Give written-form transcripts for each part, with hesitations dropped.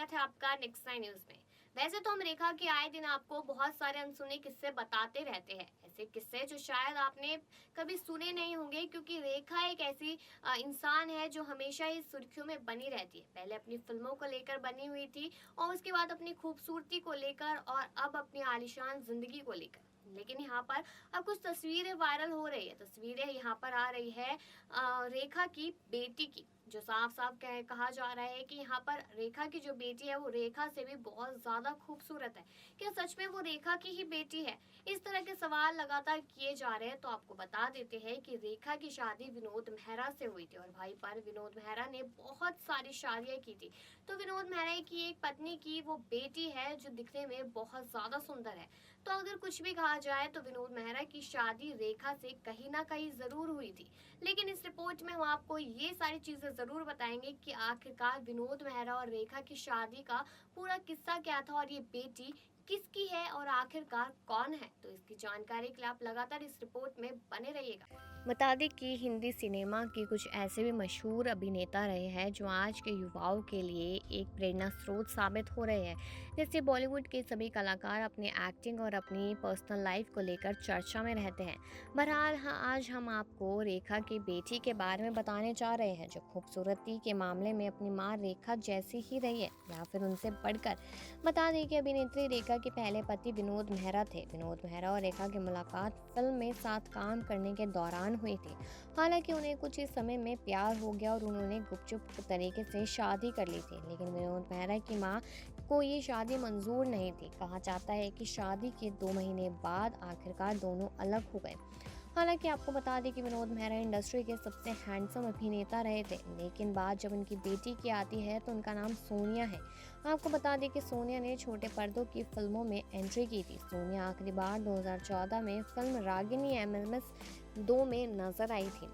स्वागत है आपका नेक्स्ट नाइन न्यूज में। वैसे तो हम रेखा के आए दिन आपको बहुत सारे अनसुने किस्से बताते रहते हैं, ऐसे किस्से जो शायद आपने कभी सुने नहीं होंगे, क्योंकि रेखा एक ऐसी इंसान है जो हमेशा ही सुर्खियों में बनी रहती है। पहले अपनी फिल्मों को लेकर बनी हुई थी, और उसके बाद अपनी खूबसूरती को लेकर, और अब अपनी आलीशान जिंदगी को लेकर। लेकिन यहाँ पर अब कुछ तस्वीरें वायरल हो रही है। तस्वीरें यहाँ पर आ रही है रेखा की बेटी की, जो साफ साफ कहा जा रहा है कि यहाँ पर रेखा की जो बेटी है वो रेखा से भी बहुत ज्यादा खूबसूरत है। क्या सच में वो रेखा की ही बेटी है? इस तरह के सवाल लगातार किए जा रहे हैं। तो आपको बता देते हैं कि रेखा की शादी विनोद मेहरा से हुई थी, और भाई पर विनोद मेहरा ने बहुत सारी शादियां की थी। तो विनोद मेहरा की एक पत्नी की वो बेटी है जो दिखने में बहुत ज्यादा सुंदर है। तो अगर कुछ भी कहा जाए तो विनोद मेहरा की शादी रेखा से कहीं ना कहीं जरूर हुई थी। लेकिन इस रिपोर्ट में हम आपको ये सारी चीजें जरूर बताएंगे कि आखिरकार विनोद मेहरा और रेखा की शादी का पूरा किस्सा क्या था, और ये बेटी किसकी है, और आखिरकार कौन है। तो इसकी जानकारी के लिए आप लगातार इस रिपोर्ट में बने रहिएगा। बता दें कि हिंदी सिनेमा के कुछ ऐसे भी मशहूर अभिनेता रहे हैं जो आज के युवाओं के लिए एक प्रेरणा स्रोत साबित हो रहे हैं। जैसे बॉलीवुड के सभी कलाकार अपने एक्टिंग और अपनी पर्सनल लाइफ को लेकर चर्चा में रहते हैं। बहरहाल आज हम आपको रेखा की बेटी के बारे में बताने जा रहे हैं, जो खूबसूरती के मामले में अपनी मां रेखा जैसी ही रही है या फिर उनसे बढ़कर। बता दें कि अभिनेत्री रेखा के पहले पति विनोद मेहरा थे। विनोद मेहरा और रेखा की मुलाकात फिल्म में साथ काम करने के दौरान हुई थी। हालांकि उन्हें कुछ ही समय में प्यार हो गया और उन्होंने गुपचुप तरीके से शादी कर ली थी। लेकिन विनोद मेहरा की मां को ये शादी मंजूर नहीं थी। कहा जाता है कि शादी के 2 महीने बाद आखिरकार दोनों अलग हो गए। हालांकि आपको बता दें कि विनोद मेहरा इंडस्ट्री के सबसे हैंडसम अभिनेता रहे थे, लेकिन बात जब उनकी बेटी की आती है तो उनका नाम सोनिया है। आपको बता दें कि सोनिया ने छोटे पर्दों की फिल्मों में एंट्री की थी। सोनिया आखिरी बार 2014 में फिल्म रागिनी MMS 2 में नजर आई थी।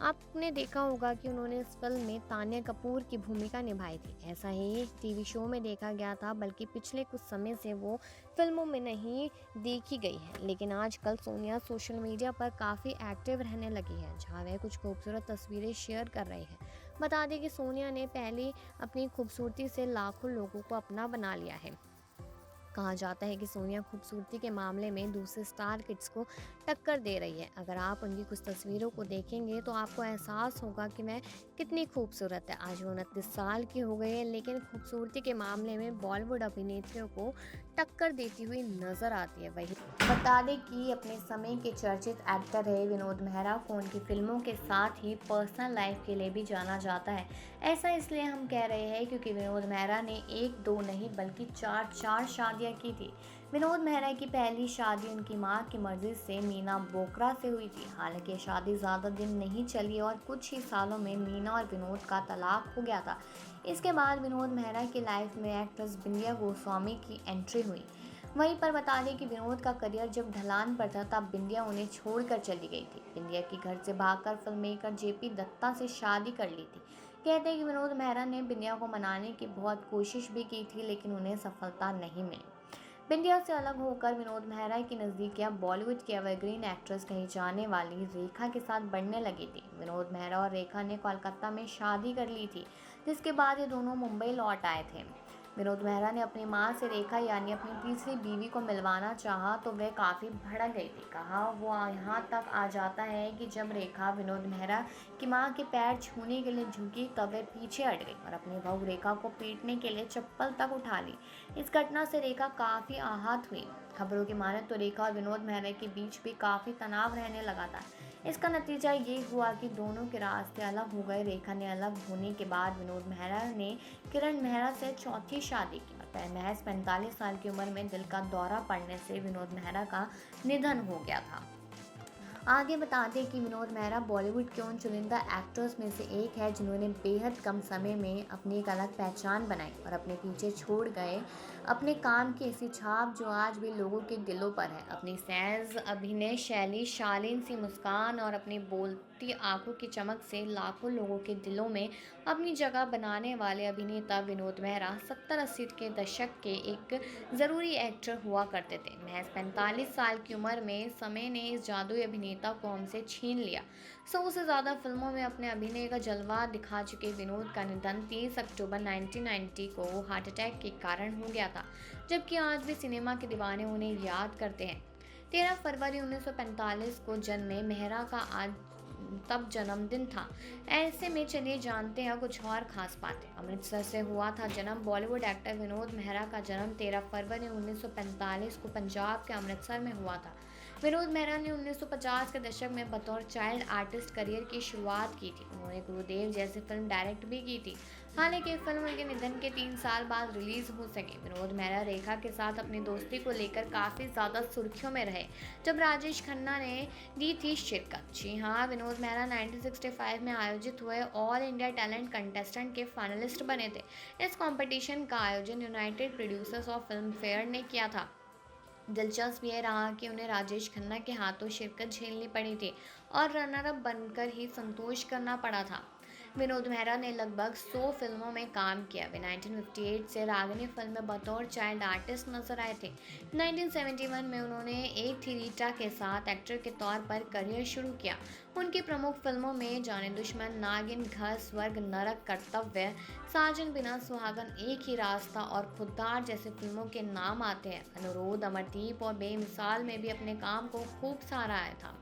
आपने देखा होगा कि उन्होंने इस फिल्म में तान्या कपूर की भूमिका निभाई थी। ऐसा ही टीवी शो में देखा गया था, बल्कि पिछले कुछ समय से वो फिल्मों में नहीं देखी गई है। लेकिन आजकल सोनिया सोशल मीडिया पर काफ़ी एक्टिव रहने लगी है, जहाँ वह कुछ खूबसूरत तस्वीरें शेयर कर रही है। बता दें कि सोनिया ने पहले अपनी खूबसूरती से लाखों लोगों को अपना बना लिया है। कहा जाता है कि सोनिया खूबसूरती के मामले में दूसरे स्टार किड्स को टक्कर दे रही है। अगर आप उनकी कुछ तस्वीरों को देखेंगे तो आपको एहसास होगा कि मैं कितनी खूबसूरत है। आज वो 29 साल की हो गई है, लेकिन खूबसूरती के मामले में बॉलीवुड अभिनेत्रियों को टक्कर देती हुई नजर आती है। वही बता दें कि अपने समय के चर्चित एक्टर रहे विनोद मेहरा को उनकी फिल्मों के साथ ही पर्सनल लाइफ के लिए भी जाना जाता है। ऐसा इसलिए हम कह रहे हैं क्योंकि विनोद मेहरा ने 1-2 नहीं बल्कि 4 शादियां की थी। विनोद मेहरा की पहली शादी उनकी मां की मर्जी से मीना बोकरा से हुई थी। हालांकि शादी ज़्यादा दिन नहीं चली और कुछ ही सालों में मीना और विनोद का तलाक हो गया था। इसके बाद विनोद मेहरा की लाइफ में एक्ट्रेस बिंदिया गोस्वामी की एंट्री हुई। वहीं पर बता दें कि विनोद का करियर जब ढलान पर था तब बिंदिया उन्हें छोड़कर चली गई थी। बिंदिया की घर से भागकर फिल्म मेकर JP दत्ता से शादी कर ली थी। कहते हैं कि विनोद मेहरा ने बिंदिया को मनाने की बहुत कोशिश भी की थी, लेकिन उन्हें सफलता नहीं मिली। बिंदिया से अलग होकर विनोद मेहरा की नज़दीकियां बॉलीवुड की एवरग्रीन एक्ट्रेस कही जाने वाली रेखा के साथ बढ़ने लगी थी। विनोद मेहरा और रेखा ने कोलकाता में शादी कर ली थी, जिसके बाद ये दोनों मुंबई लौट आए थे। विनोद मेहरा ने अपनी मां से रेखा यानी अपनी तीसरी बीवी को मिलवाना चाहा तो वह काफ़ी भड़क गई थी। कहा वो यहाँ तक आ जाता है कि जब रेखा विनोद मेहरा की मां के पैर छूने के लिए झुकी तब वह पीछे हट गई और अपनी बहू रेखा को पीटने के लिए चप्पल तक उठा ली। इस घटना से रेखा काफ़ी आहत हुई। खबरों की माने तो रेखा और विनोद मेहरा के बीच भी काफ़ी तनाव रहने लगा था। इसका नतीजा ये हुआ कि दोनों के रास्ते अलग हो गए। रेखा ने अलग होने के बाद विनोद मेहरा ने किरण मेहरा से चौथी शादी की और महज 45 साल की उम्र में दिल का दौरा पड़ने से विनोद मेहरा का निधन हो गया था। आगे बता दें कि विनोद मेहरा बॉलीवुड के उन चुनिंदा एक्टर्स में से एक है जिन्होंने बेहद कम समय में अपनी एक अलग पहचान बनाई और अपने पीछे छोड़ गए अपने काम की ऐसी छाप जो आज भी लोगों के दिलों पर है। अपनी सहज अभिनय शैली, शालीन सी मुस्कान और अपनी चमकती आंखों की चमक से लाखों लोगों के दिलों में अपनी जगह बनाने वाले अभिनेता विनोद मेहरा 70-80 के दशक के एक ज़रूरी एक्टर हुआ करते थे। महज 45 साल की उम्र में समय ने इस जादुई अभिनेता को हमसे छीन लिया। 100 से ज़्यादा फिल्मों में अपने अभिनय का जलवा दिखा चुके विनोद का निधन 30 अक्टूबर 1990 को हार्ट अटैक के कारण हो गया था, जबकि आज भी सिनेमा के दीवाने उन्हें याद करते हैं। 13 फरवरी 1945 को जन्मे मेहरा का आज तब जन्मदिन था। ऐसे में चलिए जानते हैं कुछ और खास बातें। अमृतसर से हुआ था जन्म। बॉलीवुड एक्टर विनोद मेहरा का जन्म 13 फरवरी 1945 को पंजाब के अमृतसर में हुआ था। विनोद मेहरा ने 1950 के दशक में बतौर चाइल्ड आर्टिस्ट करियर की शुरुआत की थी। उन्होंने गुरुदेव जैसी फिल्म डायरेक्ट भी की थी। हालांकि फिल्म उनके निधन के 3 साल बाद रिलीज हो सकी। विनोद मेहरा रेखा के साथ अपनी दोस्ती को लेकर काफी ज्यादा सुर्खियों में रहे, जब राजेश खन्ना ने दी थी शिरकत। जी हाँ, विनोद मेहरा 1965 में आयोजित हुए ऑल इंडिया टैलेंट कंटेस्टेंट के फाइनलिस्ट बने थे। इस कंपटीशन का आयोजन United producers of film fair ने किया था। दिलचस्प यह रहा कि उन्हें राजेश खन्ना के हाथों शिरकत झेलनी पड़ी थी और रनर अप बनकर ही संतोष करना पड़ा था। विनोद मेहरा ने लगभग 100 फिल्मों में काम किया। वे 1958 से रागिनी फिल्म में बतौर चाइल्ड आर्टिस्ट नजर आए थे। 1971 में उन्होंने एक थी रीटा के साथ एक्टर के तौर पर करियर शुरू किया। उनकी प्रमुख फिल्मों में जाने दुश्मन, नागिन, घर, स्वर्ग, नरक, कर्तव्य, साजन बिना सुहागन, एक ही रास्ता और खुद्दार जैसी फिल्मों के नाम आते हैं। अनुरोध, अमरदीप और बेमिसाल में भी अपने काम को खूब सराहा था।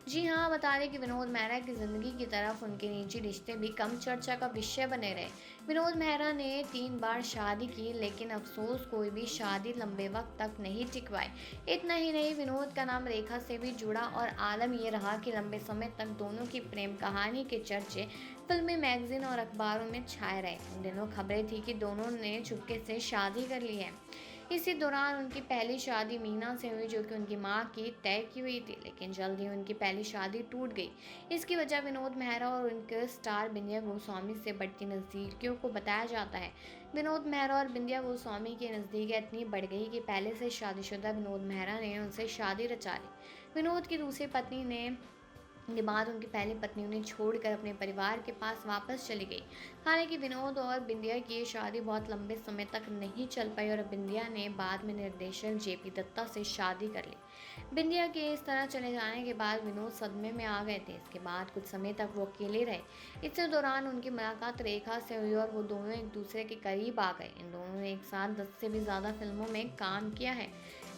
जी हाँ, बता दें कि विनोद मेहरा की ज़िंदगी की तरफ उनके निजी रिश्ते भी कम चर्चा का विषय बने रहे। विनोद मेहरा ने 3 बार शादी की, लेकिन अफसोस कोई भी शादी लंबे वक्त तक नहीं टिकवाई। इतना ही नहीं, विनोद का नाम रेखा से भी जुड़ा और आलम यह रहा कि लंबे समय तक दोनों की प्रेम कहानी के चर्चे फिल्में, मैगजीन और अखबारों में छाए रहे। उन दिनों खबरें थी कि दोनों ने चुपके से शादी कर ली है। इसी दौरान उनकी पहली शादी मीना से हुई, जो कि उनकी मां की तय की हुई थी, लेकिन जल्द ही उनकी पहली शादी टूट गई। इसकी वजह विनोद मेहरा और उनके स्टार बिंदिया गोस्वामी से बढ़ती नज़दीकियों को बताया जाता है। विनोद मेहरा और बिंदिया गोस्वामी की नज़दीकियाँ इतनी बढ़ गई कि पहले से शादीशुदा विनोद मेहरा ने उनसे शादी रचा ली। विनोद की दूसरी पत्नी ने के बाद उनकी पहली पत्नी उन्हें छोड़कर अपने परिवार के पास वापस चली गई। हालांकि विनोद और बिंदिया की ये शादी बहुत लंबे समय तक नहीं चल पाई और बिंदिया ने बाद में निर्देशक जेपी दत्ता से शादी कर ली। बिंदिया के इस तरह चले जाने के बाद विनोद सदमे में आ गए थे। इसके बाद कुछ समय तक वो अकेले रहे। इसी दौरान उनकी मुलाकात रेखा से हुई और वो दोनों एक दूसरे के करीब आ गए। इन दोनों ने एक साथ 10 से भी ज़्यादा फिल्मों में काम किया है।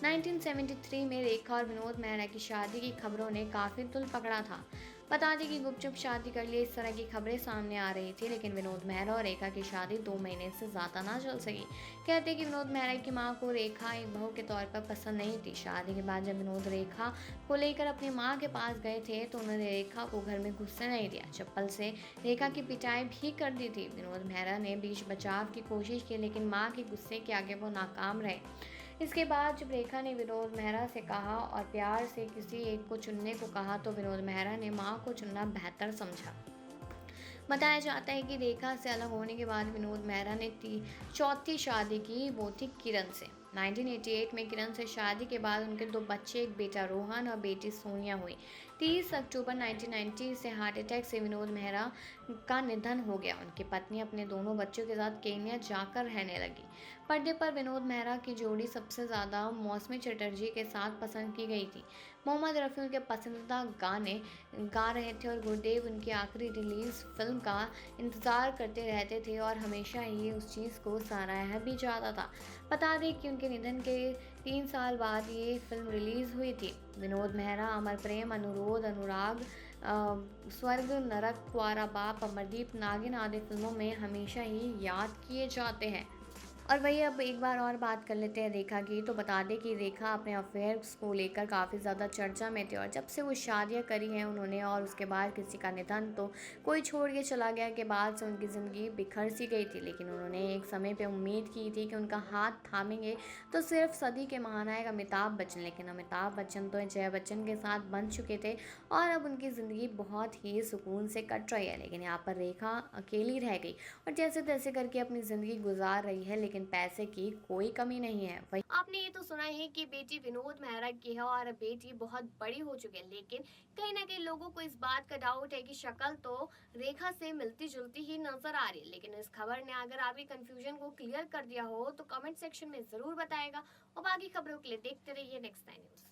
1973 में रेखा और विनोद मेहरा की शादी की खबरों ने काफ़ी तुल पकड़ा था। बता दें कि गुपचुप शादी कर लिए, इस तरह की खबरें सामने आ रही थी, लेकिन विनोद मेहरा और रेखा की शादी 2 महीने से ज़्यादा ना चल सकी। कहते हैं कि विनोद मेहरा की मां को रेखा एक बहू के तौर पर पसंद नहीं थी। शादी के बाद जब विनोद रेखा को लेकर अपनी मां के पास गए थे तो उन्होंने रेखा को घर में घुसने नहीं दिया। चप्पल से रेखा की पिटाई भी कर दी थी। विनोद मेहरा ने बीच बचाव की कोशिश की, लेकिन मां के गुस्से के आगे वो नाकाम रहे। इसके बाद जब रेखा ने विनोद मेहरा से कहा और प्यार से किसी एक को चुनने को कहा, तो विनोद मेहरा ने मां को चुनना बेहतर समझा। बताया जाता है कि रेखा से अलग होने के बाद विनोद मेहरा ने चौथी शादी की, वो थी किरण से। 1988 में किरण से शादी के बाद उनके 2 बच्चे, एक बेटा रोहन और बेटी सोनिया हुई। 30 अक्टूबर 1990 से हार्ट अटैक से विनोद मेहरा का निधन हो गया। उनकी पत्नी अपने दोनों बच्चों के साथ केन्या जाकर रहने लगी। पर्दे पर विनोद मेहरा की जोड़ी सबसे ज़्यादा मौसमी चटर्जी के साथ पसंद की गई थी। मोहम्मद रफ़ी उनके पसंदीदा गाने गा रहे थे और गुरुदेव उनकी आखिरी रिलीज फिल्म का इंतज़ार करते रहते थे और हमेशा ही उस चीज़ को सराहा भी जाता था। बता दें कि उनके निधन के 3 साल बाद ये फिल्म रिलीज़ हुई थी। विनोद मेहरा अमर प्रेम, अनुरोध, अनुराग, स्वर्ग, नरक, कुंवारा बाप, अमरदीप, नागिन आदि फिल्मों में हमेशा ही याद किए जाते हैं। और वही अब एक बार और बात कर लेते हैं रेखा की। तो बता दें कि रेखा अपने अफेयर्स को लेकर काफ़ी ज़्यादा चर्चा में थे और जब से वो शादियां करी हैं उन्होंने और उसके बाद किसी का निधन तो कोई छोड़ के चला गया के बाद से उनकी ज़िंदगी बिखर सी गई थी। लेकिन उन्होंने एक समय पे उम्मीद की थी कि उनका हाथ थामेंगे तो सिर्फ सदी के महानायक अमिताभ बच्चन, लेकिन अमिताभ बच्चन तो जया बच्चन के साथ बन चुके थे और अब उनकी ज़िंदगी बहुत ही सुकून से कट रही है। लेकिन यहाँ पर रेखा अकेली रह गई और जैसे तैसे करके अपनी ज़िंदगी गुजार रही है। लेकिन लेकिन पैसे की कोई कमी नहीं है। वही आपने ये तो सुना है कि बेटी विनोद मेहरा की है और बेटी बहुत बड़ी हो चुकी है, लेकिन कहीं ना कहीं लोगों को इस बात का डाउट है कि शक्ल तो रेखा से मिलती जुलती ही नजर आ रही है। लेकिन इस खबर ने अगर आपकी कंफ्यूजन को क्लियर कर दिया हो तो कमेंट सेक्शन में जरूर बताएगा। और बाकी खबरों के लिए देखते रहिए नेक्स्ट टाइम न्यूज।